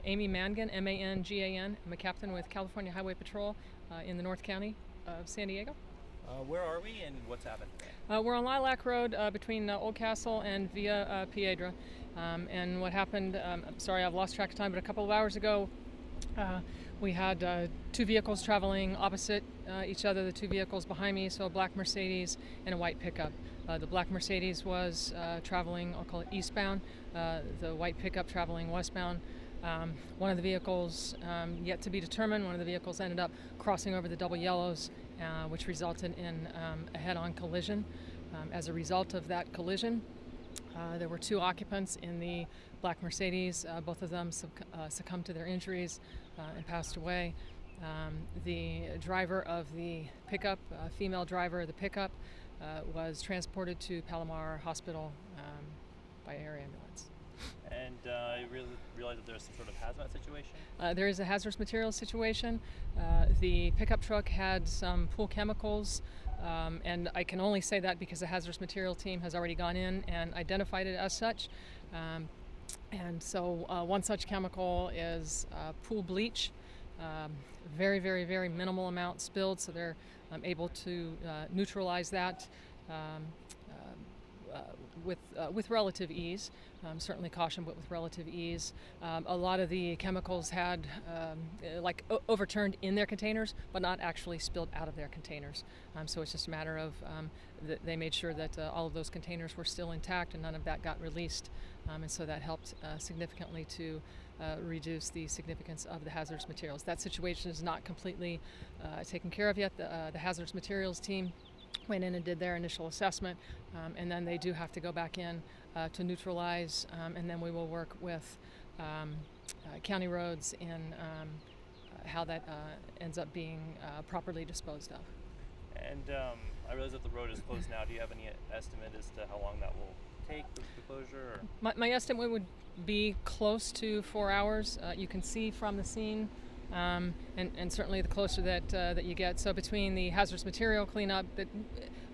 Amy Mangan, M-A-N-G-A-N. I'm a captain with California Highway Patrol in the North County of San Diego. Where are we and what's happened today? We're on Lilac Road between Old Castle and Via Piedra. And what happened, I'm sorry I've lost track of time, but a couple of hours ago we had two vehicles traveling opposite each other, the two vehicles behind me, so a black Mercedes and a white pickup. The black Mercedes was traveling, I'll call it eastbound, the white pickup traveling westbound. One of the vehicles, yet to be determined, one of the vehicles ended up crossing over the double yellows, which resulted in a head-on collision. As a result of that collision, there were two occupants in the black Mercedes. Both of them succumbed to their injuries and passed away. The driver of the pickup, female driver of the pickup, was transported to Palomar Hospital by air ambulance. And I realized that there's some sort of hazmat situation? There is a hazardous materials situation. The pickup truck had some pool chemicals, and I can only say that because the hazardous material team has already gone in and identified it as such. And so one such chemical is pool bleach. Very, very, very minimal amount spilled, so they're able to neutralize that with relative ease. Certainly caution, but with relative ease. A lot of the chemicals had overturned in their containers, but not actually spilled out of their containers. So it's just a matter of they made sure that all of those containers were still intact and none of that got released. And so that helped significantly to reduce the significance of the hazardous materials. That situation is not completely taken care of yet. The hazardous materials team went in and did their initial assessment, and then they do have to go back in to neutralize, and then we will work with county roads in how that ends up being properly disposed of. And I realize that the road is closed now. Do you have any estimate as to how long that will take, the closure? Or? My estimate would be close to 4 hours. You can see from the scene, and certainly the closer that you get. So between the hazardous material cleanup, that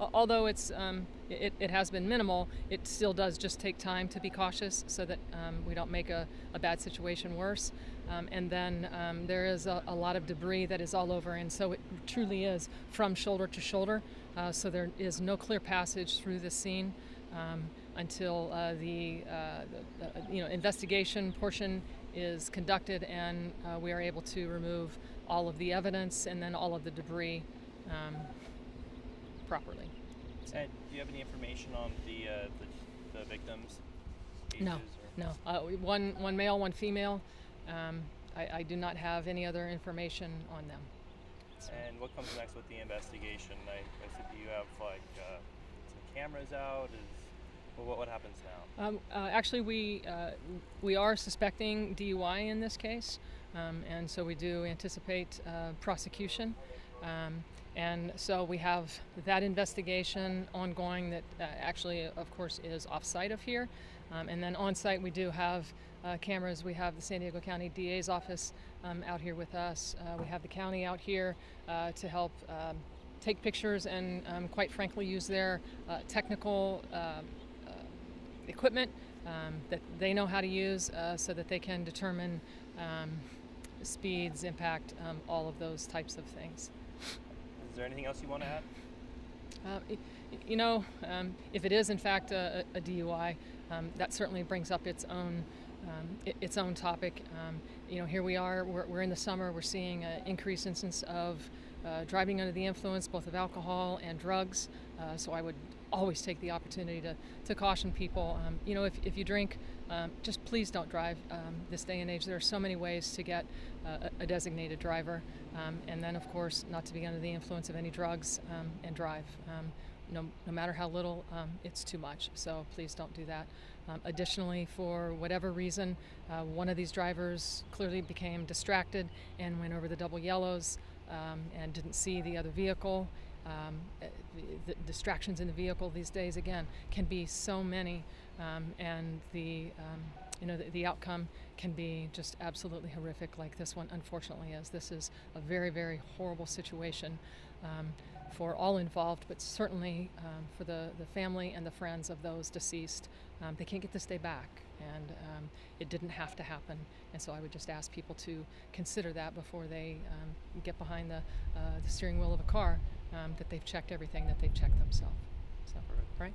although it has been minimal, it still does just take time to be cautious so that we don't make a bad situation worse. And then there is a lot of debris that is all over, and so it truly is from shoulder to shoulder. So there is no clear passage through the scene until the investigation portion is conducted and we are able to remove all of the evidence and then all of the debris properly. And do you have any information on the victims' ages? No. One male, one female. I do not have any other information on them. And what comes next with the investigation? I said, do you have some cameras out? What happens now? Actually, we are suspecting DUI in this case, and so we do anticipate prosecution. And so we have that investigation ongoing that actually, of course, is off-site of here. And then on-site we do have cameras. We have the San Diego County DA's office out here with us. We have the county out here to help take pictures and, quite frankly, use their technical equipment that they know how to use so that they can determine speeds, impact, all of those types of things. Is there anything else you want to add? If it is in fact a DUI, that certainly brings up its own topic. Here we are, we're in the summer, we're seeing an increased instance of driving under the influence, both of alcohol and drugs. So I would always take the opportunity to caution people. If you drink, just please don't drive. This day and age, there are so many ways to get a designated driver. And then, of course, not to be under the influence of any drugs and drive. No matter how little, it's too much. So please don't do that. Additionally, for whatever reason, one of these drivers clearly became distracted and went over the double yellows and didn't see the other vehicle. The distractions in the vehicle these days, again, can be so many, and the outcome can be just absolutely horrific, like this one unfortunately is. This is a very, very horrible situation. for all involved, but certainly for the family and the friends of those deceased. They can't get this day back, and it didn't have to happen. And so I would just ask people to consider that before they get behind the steering wheel of a car, that they've checked everything, that they've checked themselves. So, right?